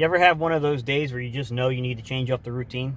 You ever have one of those days where you just know you need to change up the routine?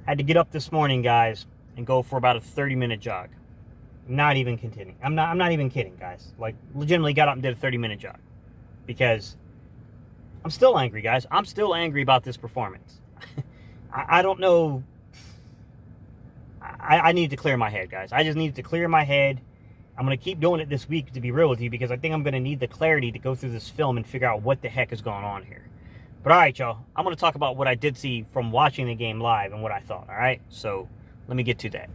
Had to get up this morning, guys, and go for about a 30-minute jog. Not even kidding. I'm not even kidding, guys. Like, legitimately got up and did a 30-minute jog. Because I'm still angry, guys. I'm still angry about this performance. I don't know. I need to clear my head, guys. I just need to clear my head. I'm going to keep doing it this week, to be real with you, because I think I'm going to need the clarity to go through this film and figure out what the heck is going on here. But all right, y'all. I'm going to talk about what I did see from watching the game live and what I thought, all right? So let me get to that.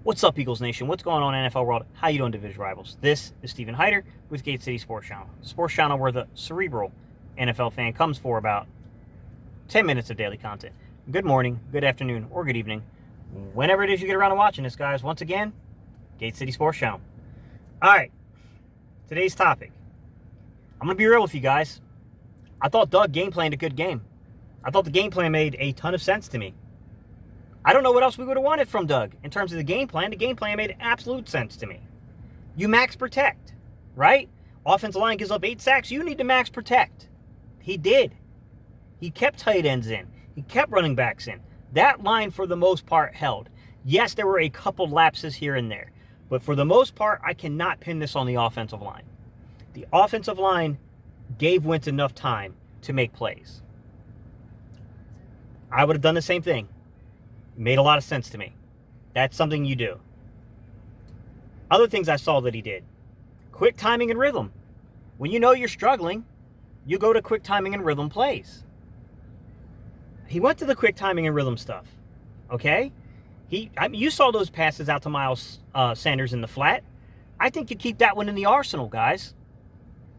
What's up, Eagles Nation? What's going on, NFL world? How you doing, division rivals? This is Stephen Hyder with Gate City Sports Channel. Sports Channel where the cerebral NFL fan comes for about 10 minutes of daily content. Good morning, good afternoon, or good evening. Whenever it is you get around to watching this, guys. Once again, Gate City Sports Channel. All right, today's topic. I'm going to be real with you guys. I thought Doug game planned a good game. I thought the game plan made a ton of sense to me. I don't know what else we would have wanted from Doug in terms of the game plan. The game plan made absolute sense to me. You max protect, right? Offensive line gives up 8 sacks. You need to max protect. He did. He kept tight ends in. He kept running backs in. That line, for the most part, held. Yes, there were a couple lapses here and there. But for the most part, I cannot pin this on the offensive line. The offensive line gave Wentz enough time to make plays. I would have done the same thing. Made a lot of sense to me. That's something you do. Other things I saw that he did. Quick timing and rhythm. When you know you're struggling, you go to quick timing and rhythm plays. He went to the quick timing and rhythm stuff. Okay? You saw those passes out to Miles Sanders in the flat. I think you keep that one in the arsenal, guys.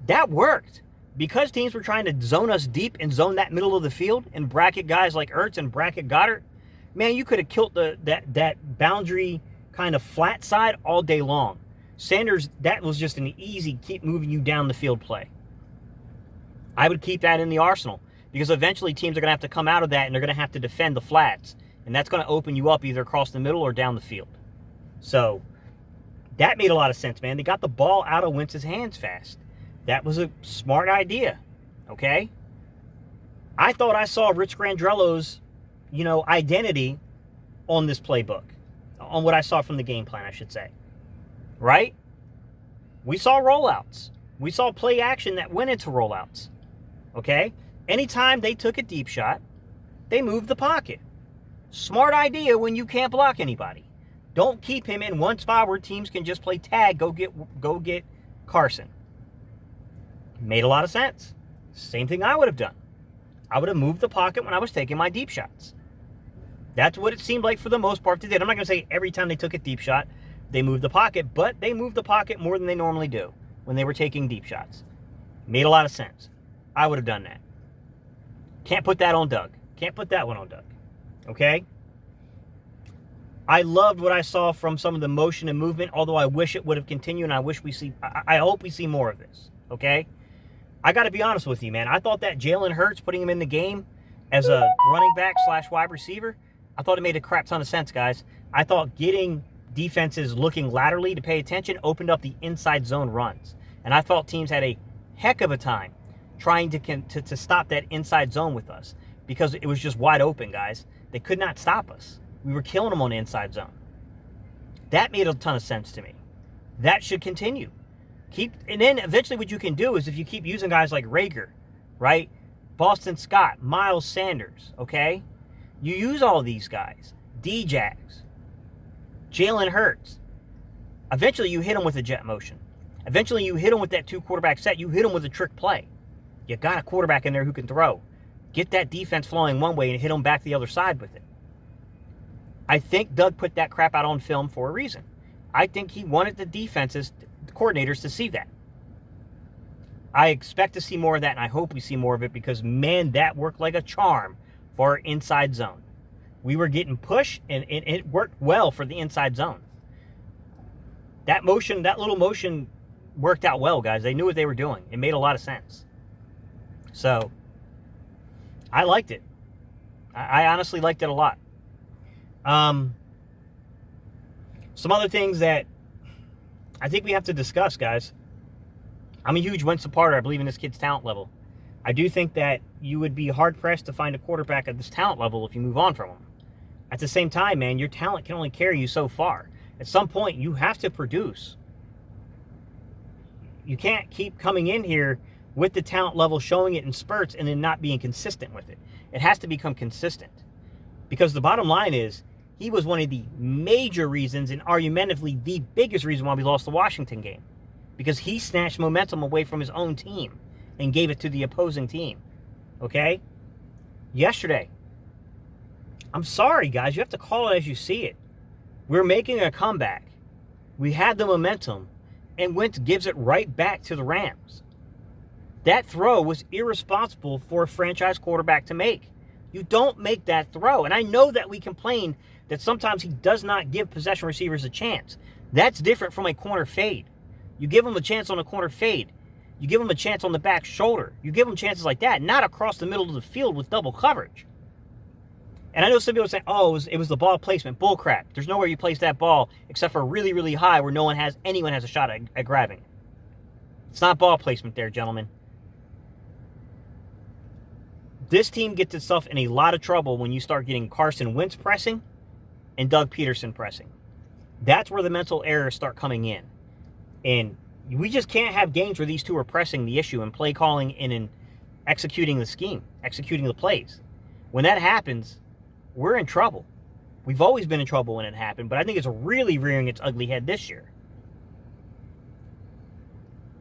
That worked. Because teams were trying to zone us deep and zone that middle of the field and bracket guys like Ertz and bracket Goddard, man, you could have killed that boundary kind of flat side all day long. Sanders, that was just an easy keep moving you down the field play. I would keep that in the arsenal because eventually teams are going to have to come out of that and they're going to have to defend the flats. And that's going to open you up either across the middle or down the field. So that made a lot of sense, man. They got the ball out of Wentz's hands fast. That was a smart idea, okay? I thought I saw Rich Grandrello's identity on this playbook, on what I saw from the game plan, I should say. Right? We saw rollouts. We saw play action that went into rollouts. Okay? Anytime they took a deep shot, they moved the pocket. Smart idea when you can't block anybody. Don't keep him in one spot where teams can just play tag, go get Carson. Made a lot of sense. Same thing I would have done. I would have moved the pocket when I was taking my deep shots. That's what it seemed like for the most part they did. I'm not going to say every time they took a deep shot, they moved the pocket, but they moved the pocket more than they normally do when they were taking deep shots. Made a lot of sense. I would have done that. Can't put that on Doug. Can't put that one on Doug. Okay? I loved what I saw from some of the motion and movement, although I wish it would have continued, and I hope we see more of this. Okay? I got to be honest with you, man. I thought that Jalen Hurts, putting him in the game as a running back / wide receiver, I thought it made a crap ton of sense, guys. I thought getting defenses looking laterally to pay attention opened up the inside zone runs. And I thought teams had a heck of a time trying to stop that inside zone with us because it was just wide open, guys. They could not stop us. We were killing them on the inside zone. That made a ton of sense to me. That should continue. And then eventually what you can do is if you keep using guys like Rager, right? Boston Scott, Miles Sanders, okay? You use all these guys. D-Jags, Jalen Hurts. Eventually you hit them with a jet motion. Eventually you hit them with that 2-quarterback set. You hit them with a trick play. You got a quarterback in there who can throw. Get that defense flowing one way and hit them back the other side with it. I think Doug put that crap out on film for a reason. I think he wanted the defenses, the coordinators, to see that. I expect to see more of that, and I hope we see more of it because, man, that worked like a charm for our inside zone. We were getting pushed, and it worked well for the inside zone. That little motion worked out well, guys. They knew what they were doing. It made a lot of sense. So, I liked it. I honestly liked it a lot. Some other things that I think we have to discuss, guys. I'm a huge Wentz supporter. I believe in this kid's talent level. I do think that you would be hard-pressed to find a quarterback at this talent level if you move on from him. At the same time, man, your talent can only carry you so far. At some point, you have to produce. You can't keep coming in here with the talent level, showing it in spurts, and then not being consistent with it. It has to become consistent. Because the bottom line is, he was one of the major reasons, and argumentatively the biggest reason why we lost the Washington game. Because he snatched momentum away from his own team and gave it to the opposing team. Okay? Yesterday, I'm sorry, guys. You have to call it as you see it. We're making a comeback. We had the momentum, and Wentz gives it right back to the Rams. That throw was irresponsible for a franchise quarterback to make. You don't make that throw. And I know that we complain that sometimes he does not give possession receivers a chance. That's different from a corner fade. You give them a chance on a corner fade. You give them a chance on the back shoulder. You give them chances like that, not across the middle of the field with double coverage. And I know some people say, oh, it was the ball placement. Bull crap. There's nowhere you place that ball except for really, really high where anyone has a shot at grabbing it. It's not ball placement there, gentlemen. This team gets itself in a lot of trouble when you start getting Carson Wentz pressing and Doug Pederson pressing. That's where the mental errors start coming in. And we just can't have games where these two are pressing the issue and play calling and in executing the scheme, executing the plays. When that happens, we're in trouble. We've always been in trouble when it happened, but I think it's really rearing its ugly head this year.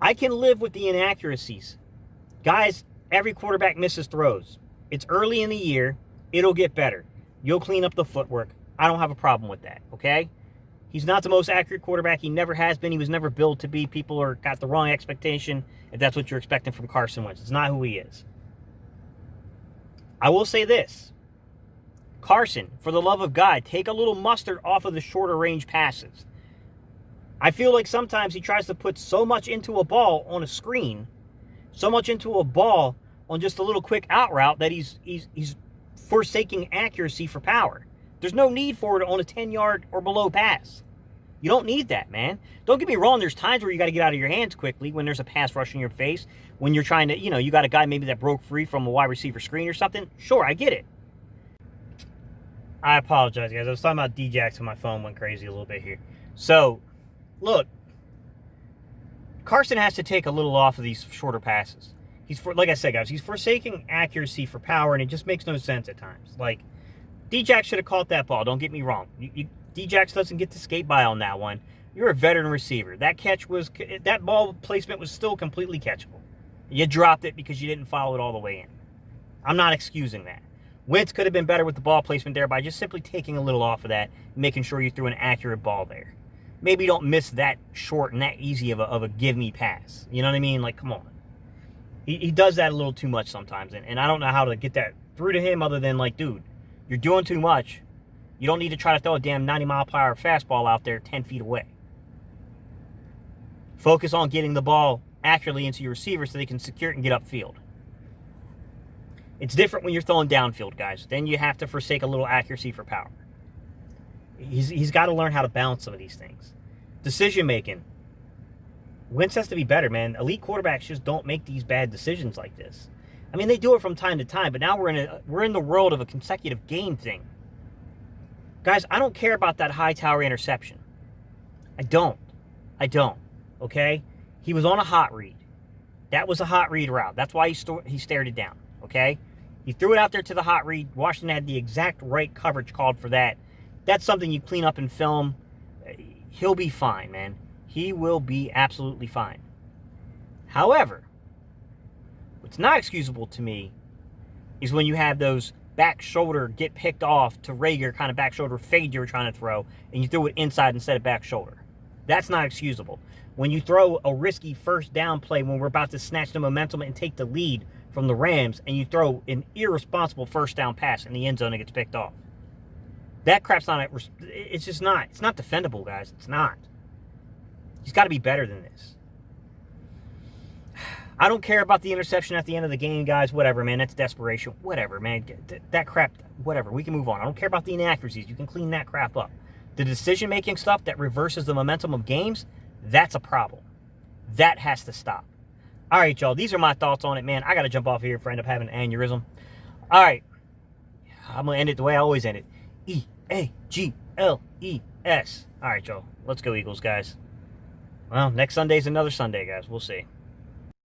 I can live with the inaccuracies. Guys, every quarterback misses throws. It's early in the year. It'll get better. You'll clean up the footwork. I don't have a problem with that, okay? He's not the most accurate quarterback. He never has been. He was never built to be. People got the wrong expectation if that's what you're expecting from Carson Wentz. It's not who he is. I will say this. Carson, for the love of God, take a little mustard off of the shorter range passes. I feel like sometimes he tries to put so much into a ball on a screen, so much into a ball on just a little quick out route that he's forsaking accuracy for power. There's no need for it on a 10-yard or below pass. You don't need that, man. Don't get me wrong. There's times where you got to get out of your hands quickly when there's a pass rush in your face, when you're trying to, you got a guy maybe that broke free from a wide receiver screen or something. Sure, I get it. I apologize, guys. I was talking about D-Jax and my phone went crazy a little bit here. So, look, Carson has to take a little off of these shorter passes. Like I said, guys, he's forsaking accuracy for power, and it just makes no sense at times. Like, D-Jax should have caught that ball. Don't get me wrong. D-Jax doesn't get to skate by on that one. You're a veteran receiver. That ball placement was still completely catchable. You dropped it because you didn't follow it all the way in. I'm not excusing that. Wentz could have been better with the ball placement there by just simply taking a little off of that, making sure you threw an accurate ball there. Maybe don't miss that short and that easy of a give-me pass. You know what I mean? Like, come on. He does that a little too much sometimes, and I don't know how to get that through to him other than, like, dude, you're doing too much. You don't need to try to throw a damn 90-mile-per-hour fastball out there 10 feet away. Focus on getting the ball accurately into your receiver so they can secure it and get upfield. It's different when you're throwing downfield, guys. Then you have to forsake a little accuracy for power. He's got to learn how to balance some of these things. Decision-making. Wentz has to be better, man. Elite quarterbacks just don't make these bad decisions like this. I mean, they do it from time to time, but now we're in the world of a consecutive game thing. Guys, I don't care about that high-tower interception. I don't. Okay? He was on a hot read. That was a hot read route. That's why he stared it down. Okay? He threw it out there to the hot read. Washington had the exact right coverage called for that. That's something you clean up in film. He'll be fine, man. He will be absolutely fine. However, what's not excusable to me is when you have those back shoulder get picked off to Rager kind of back shoulder fade you were trying to throw, and you threw it inside instead of back shoulder. That's not excusable. When you throw a risky first down play when we're about to snatch the momentum and take the lead from the Rams, and you throw an irresponsible first down pass in the end zone and it gets picked off. That crap's not, it's just not. It's not defendable, guys. It's not. He's got to be better than this. I don't care about the interception at the end of the game, guys. Whatever, man. That's desperation. Whatever, man. That crap, whatever. We can move on. I don't care about the inaccuracies. You can clean that crap up. The decision-making stuff that reverses the momentum of games, that's a problem. That has to stop. All right, y'all. These are my thoughts on it, man. I got to jump off here if I end up having an aneurysm. All right. I'm going to end it the way I always end it. E-A-G-L-E-S. All right, y'all. Let's go, Eagles, guys. Well, next Sunday's another Sunday, guys. We'll see.